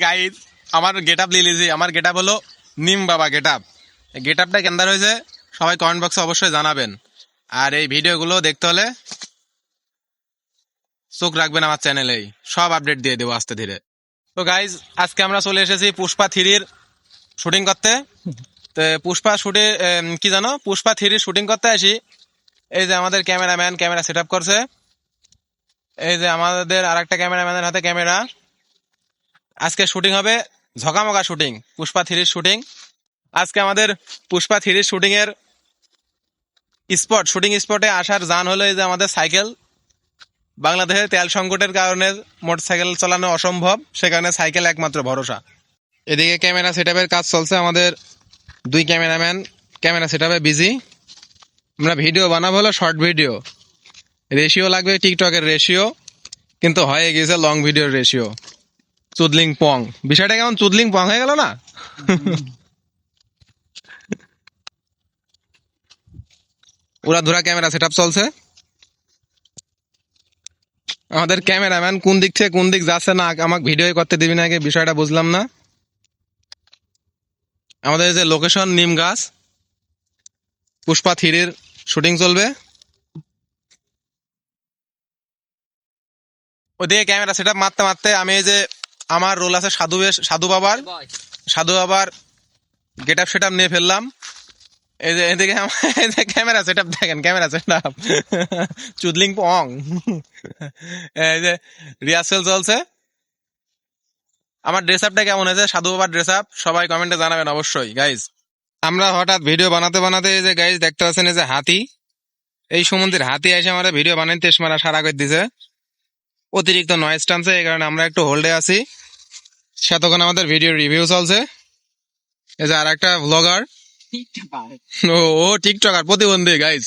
Guys আমার get up লিলিজি, আমার get up হলো নিম বাবা গেট আপ। গেট আপটা কেন্দার হয়েছে সবাই কমেন্ট বক্সে অবশ্যই জানাবেন। আর এই ভিডিওগুলো দেখতে হলে চোখ রাখবেন আমার চ্যানেলেই, সব আপডেট দিয়ে দেবো আস্তে ধীরে। তো গাইজ আজকে আমরা চলে এসেছি পুষ্পা 3-র শুটিং করতে। তো পুষ্পা শুটে কি জানো, পুষ্পা 3-র শুটিং করতে আসি। এই যে আমাদের ক্যামেরাম্যান ক্যামেরা সেট আপ করছে, এই যে আমাদের আর একটা ক্যামেরাম্যানের হাতে ক্যামেরা। আজকে শুটিং হবে ঝকামকা শুটিং, পুষ্পা 3-র শুটিং। আজকে আমাদের পুষ্পা 3-র শুটিং এর শুটিং স্পটে আসার জান হলো এই যে আমাদের সাইকেল। বাংলাদেশের তেল সংকটের কারণে মোটরসাইকেল চালানো অসম্ভব, সে কারণে সাইকেল একমাত্র ভরসা। এদিকে ক্যামেরা সেট আপের কাজ চলছে, আমাদের দুই ক্যামেরাম্যান ক্যামেরা সেট আপে বিজি। আমরা ভিডিও বানাবো হলো শর্ট ভিডিও, রেশিও লাগবে টিকটকের রেশিও, কিন্তু হয়ে গেছে লং ভিডিওর রেশিও। চুদলিং পং, বিষয়টা কেমন চুদলিং পং হয়ে গেল না? ওরা ধরা ক্যামেরা সেট আপ চলছে। আমাদের ক্যামেরাম্যান কোন দিক থেকে কোন দিক যাচ্ছে না আমাকে ভিডিও করতে দিবি না, বিষয়টা বুঝলাম না। আমাদের যে লোকেশন নিম গাছ, পুষ্পা 3-র শুটিং চলবে। ওদিকে ক্যামেরা সেট আপ মারতে মারতে আমি এই যে আমার রোল আছে সাধু বাবার গেট আপ সেট আপ নিয়ে ফেললাম। এই যে এদিকে ক্যামেরা সেট আপ দেখেন, ক্যামেরা সেট আপ চুদলিং পং। এই যে রিহার্সেল চলছে। আমার ড্রেস আপটা কেমন হয়েছে, সাধু বাবার ড্রেস আপ, সবাই কমেন্টে জানাবেন অবশ্যই গাইজ। আমরা হঠাৎ ভিডিও বানাতে বানাতে এই যে গাইজ দেখতে পাচ্ছেন এই যে হাতি, এই সমুদ্রের হাতি এসে আমরা ভিডিও বানাইতে মারা সারা করে দিছে, অতিরিক্ত নয়েজ টানছে, এই কারণে আমরা একটু হোল্ডে আছি। সেতক্ষণ আমাদের ভিডিও রিভিউ চলছে। এই যে আর একটা ব্লগার, ও টিকটকার প্রতিবন্ধী গাইজ।